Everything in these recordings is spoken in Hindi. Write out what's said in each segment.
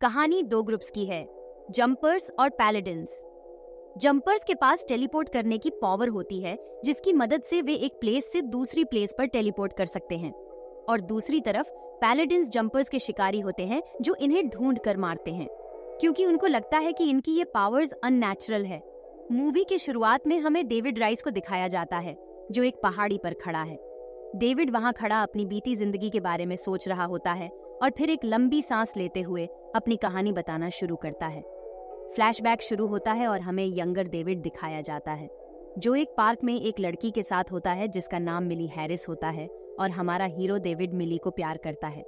कहानी दो ग्रुप्स की है, जंपर्स और पैलेडिन्स। जंपर्स के पास टेलीपोर्ट करने की पावर होती है, जिसकी मदद से वे एक प्लेस से दूसरी प्लेस पर टेलीपोर्ट कर सकते हैं। और दूसरी तरफ पैलेडिन्स जंपर्स के शिकारी होते हैं, जो इन्हें ढूंढ कर मारते हैं, क्योंकि उनको लगता है कि इनकी ये पावर्स अननेचुरल है। मूवी की शुरुआत में हमें डेविड राइस को दिखाया जाता है, जो एक पहाड़ी पर खड़ा है। डेविड वहां खड़ा अपनी बीती जिंदगी के बारे में सोच रहा होता है और फिर एक लंबी सांस लेते हुए अपनी कहानी बताना शुरू करता है। फ्लैशबैक शुरू होता है और हमें यंगर डेविड दिखाया जाता है, जो एक पार्क में एक लड़की के साथ होता है जिसका नाम मिली हैरिस होता है, और हमारा हीरो डेविड मिली को प्यार करता है।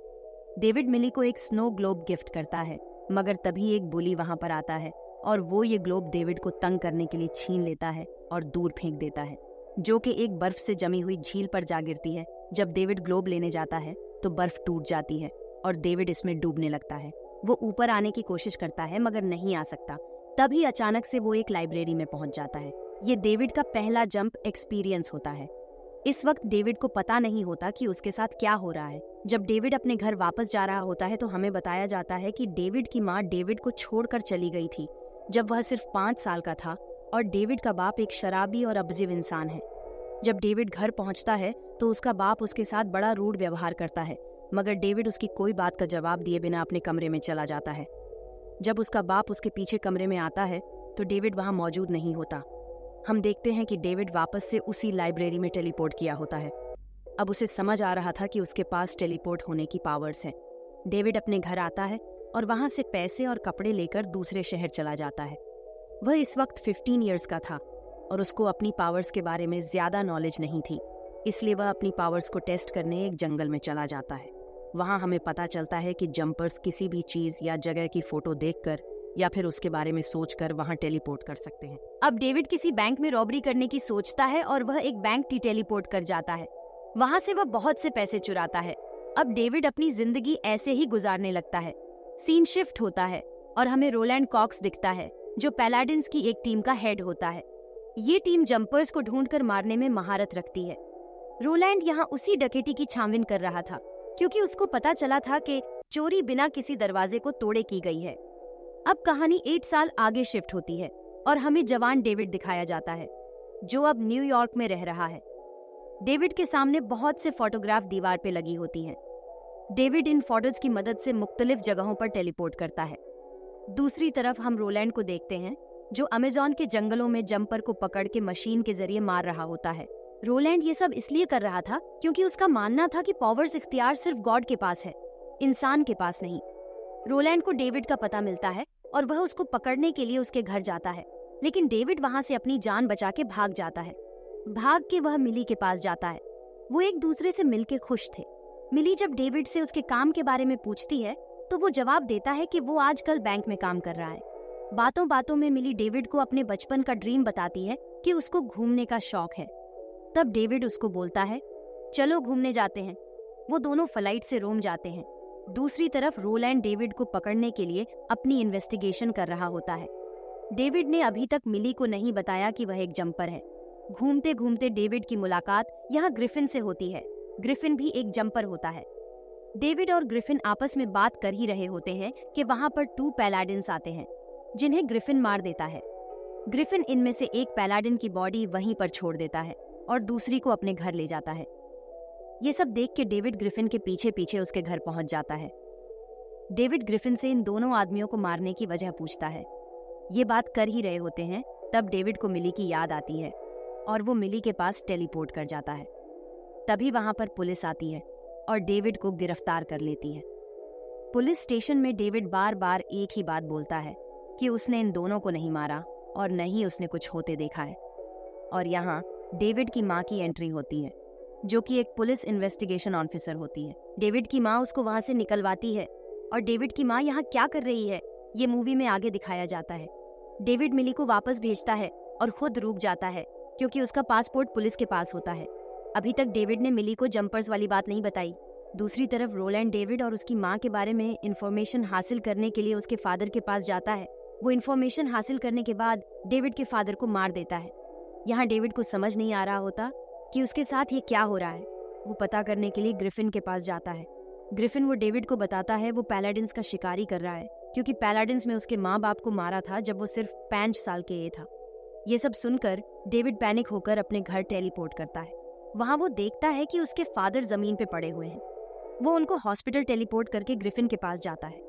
डेविड मिली को एक स्नो ग्लोब गिफ्ट करता है, मगर तभी एक बुली वहां पर आता है और वो ये ग्लोब डेविड को तंग करने के लिए छीन लेता है और दूर फेंक देता है, जो कि एक बर्फ से जमी हुई झील पर जा गिरती है। जब डेविड ग्लोब लेने जाता है तो बर्फ टूट जाती है और डेविड इसमें डूबने लगता है। वो ऊपर आने की कोशिश करता है मगर नहीं आ सकता। तभी अचानक से वो एक लाइब्रेरी में पहुंच जाता है। ये डेविड का पहला जंप एक्सपीरियंस होता है। इस वक्त डेविड को पता नहीं होता कि उसके साथ क्या हो रहा है। जब डेविड अपने घर वापस जा रहा होता है तो हमें बताया जाता है कि डेविड की माँ डेविड को छोड़कर चली गई थी जब वह सिर्फ 5 साल का था, और डेविड का बाप एक शराबी और अबजिव इंसान है। जब डेविड घर पहुंचता है तो उसका बाप उसके साथ बड़ा रूड व्यवहार करता है, मगर डेविड उसकी कोई बात का जवाब दिए बिना अपने कमरे में चला जाता है। जब उसका बाप उसके पीछे कमरे में आता है तो डेविड वहां मौजूद नहीं होता। हम देखते हैं कि डेविड वापस से उसी लाइब्रेरी में टेलीपोर्ट किया होता है। अब उसे समझ आ रहा था कि उसके पास टेलीपोर्ट होने की पावर्स है। डेविड अपने घर आता है और वहां से पैसे और कपड़े लेकर दूसरे शहर चला जाता है। वह इस वक्त 15 ईयर्स का था और उसको अपनी पावर्स के बारे में ज्यादा नॉलेज नहीं थी, इसलिए वह अपनी पावर्स को टेस्ट करने एक जंगल में चला जाता है। वहां हमें पता चलता है कि जंपर्स किसी भी चीज या जगह की फोटो देखकर या फिर उसके बारे में सोचकर वहां टेलीपोर्ट कर सकते हैं। अब डेविड किसी बैंक में रॉबरी करने की सोचता है और वह एक बैंक टेलीपोर्ट कर जाता है। वहां से वह बहुत से पैसे चुराता है। अब डेविड अपनी जिंदगी ऐसे ही गुजारने लगता है। सीन शिफ्ट होता है और हमें रोलैंड कॉक्स दिखता है, जो पैलाडिन्स की एक टीम का हेड होता है। ये टीम जंपर्स को ढूंढकर मारने में महारत रखती है। रोलैंड यहाँ उसी डकैती की छानबीन कर रहा था, क्योंकि उसको पता चला था कि चोरी बिना किसी दरवाजे को तोड़े की गई है। अब कहानी 8 साल आगे शिफ्ट होती है और हमें जवान डेविड दिखाया जाता है, जो अब न्यूयॉर्क में रह रहा है। डेविड के सामने बहुत से फोटोग्राफ दीवार पे लगी होती हैं। डेविड इन फोटोज की मदद से मुख्तलिफ जगहों पर टेलीपोर्ट करता है। दूसरी तरफ हम रोलैंड को देखते हैं, जो अमेज़न के जंगलों में जंपर को पकड़ के मशीन के जरिए मार रहा होता है। रोलैंड ये सब इसलिए कर रहा था क्योंकि उसका मानना था कि पावर्स इख्तियार सिर्फ गॉड के पास है, इंसान के पास नहीं। रोलैंड को डेविड का पता मिलता है और वह उसको पकड़ने के लिए उसके घर जाता है, लेकिन डेविड वहां से अपनी जान बचा के भाग जाता है। भाग के वह मिली के पास जाता है। वो एक दूसरे से मिलके खुश थे। मिली जब डेविड से उसके काम के बारे में पूछती है तो वो जवाब देता है कि वो आजकल बैंक में काम कर रहा है। बातों बातों में मिली डेविड को अपने बचपन का ड्रीम बताती है कि उसको घूमने का शौक है। तब डेविड उसको बोलता है, चलो घूमने जाते हैं। वो दोनों फ्लाइट से रोम जाते हैं। दूसरी तरफ रोलैंड डेविड को पकड़ने के लिए अपनी इन्वेस्टिगेशन कर रहा होता है। डेविड ने अभी तक मिली को नहीं बताया कि वह एक जंपर है। घूमते घूमते डेविड की मुलाकात यहाँ ग्रिफिन से होती है। ग्रिफिन भी एक जंपर होता है। डेविड और ग्रिफिन आपस में बात कर ही रहे होते हैं कि वहां पर 2 पैलाडिन्स आते हैं, जिन्हें ग्रिफिन मार देता है। ग्रिफिन इनमें से एक पैलाडिन की बॉडी वहीं पर छोड़ देता है और दूसरी को अपने घर ले जाता है। ये सब देख के डेविड ग्रिफिन के पीछे पीछे उसके घर पहुंच जाता है। डेविड ग्रिफिन से इन दोनों आदमियों को मारने की वजह पूछता है। ये बात कर ही रहे होते हैं, तब डेविड को मिली की याद आती है और वो मिली के पास टेलीपोर्ट कर जाता है। तभी वहां पर पुलिस आती है और डेविड को गिरफ्तार कर लेती है। पुलिस स्टेशन में डेविड बार बार एक ही बात बोलता है कि उसने इन दोनों को नहीं मारा और न ही उसने कुछ होते देखा है। और यहाँ डेविड की माँ की एंट्री होती है, जो कि एक पुलिस इन्वेस्टिगेशन ऑफिसर होती है। डेविड की माँ उसको वहां से निकलवाती है और डेविड की माँ यहाँ क्या कर रही है ये मूवी में आगे दिखाया जाता है। डेविड मिली को वापस भेजता है और खुद रुक जाता है क्योंकि उसका पासपोर्ट पुलिस के पास होता है। अभी तक डेविड ने मिली को जंपर्स वाली बात नहीं बताई। दूसरी तरफ रोलैंड डेविड और उसकी माँ के बारे में इंफॉर्मेशन हासिल करने के लिए उसके फादर के पास जाता है। वो इंफॉर्मेशन हासिल करने के बाद डेविड के फादर को मार देता है। यहाँ डेविड को समझ नहीं आ रहा होता कि उसके साथ ये क्या हो रहा है। वो पता करने के लिए ग्रिफिन के पास जाता है। ग्रिफिन वो डेविड को बताता है वो पैलाडिन्स का शिकारी कर रहा है क्योंकि पैलाडिन्स में उसके माँ बाप को मारा था जब वो सिर्फ 5 साल के ये था। ये सब सुनकर डेविड पैनिक होकर अपने घर टेलीपोर्ट करता है। वहाँ वो देखता है कि उसके फादर जमीन पे पड़े हुए हैं। वो उनको हॉस्पिटल टेलीपोर्ट करके ग्रिफिन के पास जाता है।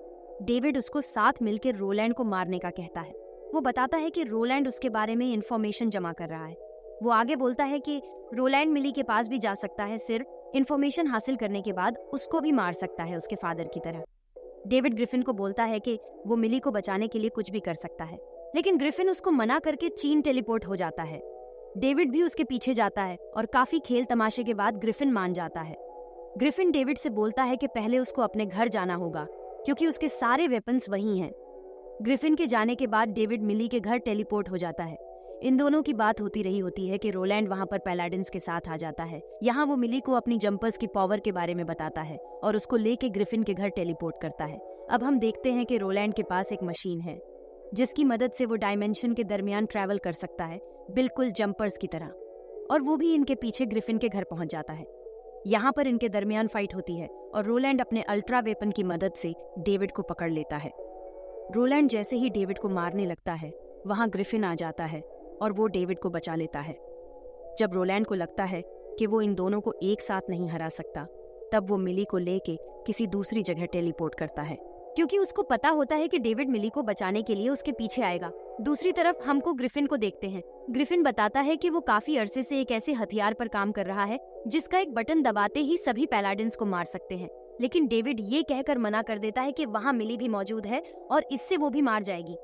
डेविड उसको साथ मिलकर रोलैंड को मारने का कहता है। वो बताता है कि रोलैंड उसके बारे में इंफॉर्मेशन जमा कर रहा है। वो आगे बोलता है कि रोलैंड मिली के पास भी जा सकता है, सिर्फ इंफॉर्मेशन हासिल करने के बाद उसको भी मार सकता है उसके फादर की तरह। डेविड ग्रिफिन को बोलता है कि वो मिली को बचाने के लिए कुछ भी कर सकता है, लेकिन ग्रिफिन उसको मना करके चीन टेलीपोर्ट हो जाता है। डेविड भी उसके पीछे जाता है और काफी खेल तमाशे के बाद ग्रिफिन मान जाता है। ग्रिफिन डेविड से बोलता है कि पहले उसको अपने घर जाना होगा क्योंकि उसके सारे वेपन्स वहीं हैं। ग्रिफिन के जाने के बाद डेविड मिली के घर टेलीपोर्ट हो जाता है। इन दोनों की बात होती रही होती है कि रोलैंड वहां पर पैलाडिन्स के साथ आ जाता है। यहाँ वो मिली को अपनी जंपर्स की पावर के बारे में बताता है और उसको लेके ग्रिफिन के घर टेलीपोर्ट करता है। अब हम देखते हैं कि रोलैंड के पास एक मशीन है जिसकी मदद से वो डायमेंशन के दरमियान ट्रैवल कर सकता है, बिल्कुल जंपर्स की तरह। और वो भी इनके पीछे ग्रिफिन के घर पहुंच जाता है। यहाँ पर इनके दरमियान फाइट होती है और रोलैंड अपने अल्ट्रा वेपन की मदद से डेविड को पकड़ लेता है। रोलैंड जैसे ही डेविड को मारने लगता है, वहां ग्रिफिन आ जाता है और वो डेविड को बचा लेता है। जब रोलैंड को लगता है कि वो इन दोनों को एक साथ नहीं हरा सकता, तब वो मिली को लेके किसी दूसरी जगह टेलीपोर्ट करता है, क्योंकि उसको पता होता है कि डेविड मिली को बचाने के लिए उसके पीछे आएगा। दूसरी तरफ हमको ग्रिफिन को देखते हैं। ग्रिफिन बताता है कि वो काफी अरसे से एक ऐसे हथियार पर काम कर रहा है जिसका एक बटन दबाते ही सभी पैलाडिन्स को मार सकते हैं, लेकिन डेविड ये कहकर मना कर देता है कि वहाँ मिली भी मौजूद है और इससे वो भी मार जाएगी।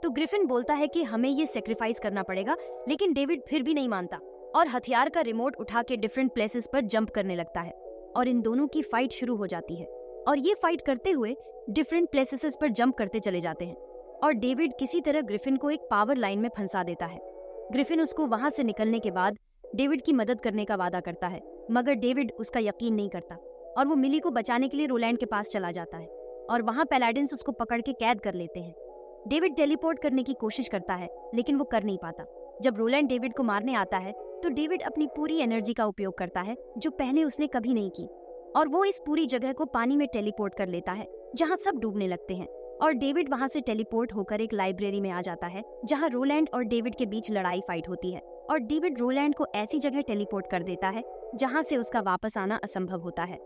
तो ग्रिफिन बोलता है कि हमें ये सेक्रीफाइस करना पड़ेगा, लेकिन डेविड फिर भी नहीं मानता और हथियार का रिमोट उठा के डिफरेंट प्लेसेस पर जंप करने लगता है और इन दोनों की फाइट शुरू हो जाती है। और ये फाइट करते हुए डिफरेंट प्लेसेस पर जंप करते चले जाते हैं और डेविड किसी तरह ग्रिफिन को एक पावर लाइन में फंसा देता है। ग्रिफिन उसको वहां से निकलने के बाद डेविड की मदद करने का वादा करता है, मगर डेविड उसका यकीन नहीं करता और वो मिली को बचाने के लिए रोलैंड के पास चला जाता है और वहां पैलाडिन्स उसको पकड़ के कैद कर लेते हैं। डेविड टेलीपोर्ट करने की कोशिश करता है, लेकिन वो कर नहीं पाता। जब रोलैंड डेविड को मारने आता है तो डेविड अपनी पूरी एनर्जी का उपयोग करता है जो पहले उसने कभी नहीं की, और वो इस पूरी जगह को पानी में टेलीपोर्ट कर लेता है जहाँ सब डूबने लगते हैं। और डेविड वहाँ से टेलीपोर्ट होकर एक लाइब्रेरी में आ जाता है जहाँ रोलैंड और डेविड के बीच लड़ाई फाइट होती है और डेविड रोलैंड को ऐसी जगह टेलीपोर्ट कर देता है जहाँ से उसका वापस आना असंभव होता है।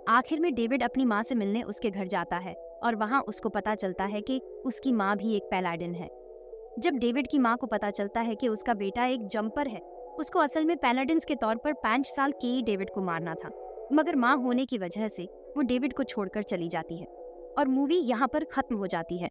आखिर में डेविड अपनी माँ से मिलने उसके घर जाता है और वहाँ उसको पता चलता है कि उसकी माँ भी एक पैलाडिन है। जब डेविड की माँ को पता चलता है कि उसका बेटा एक जंपर है, उसको असल में पैलाडिन्स के तौर पर 5 साल के ही डेविड को मारना था, मगर माँ होने की वजह से वो डेविड को छोड़कर चली जाती है और मूवी यहाँ पर खत्म हो जाती है।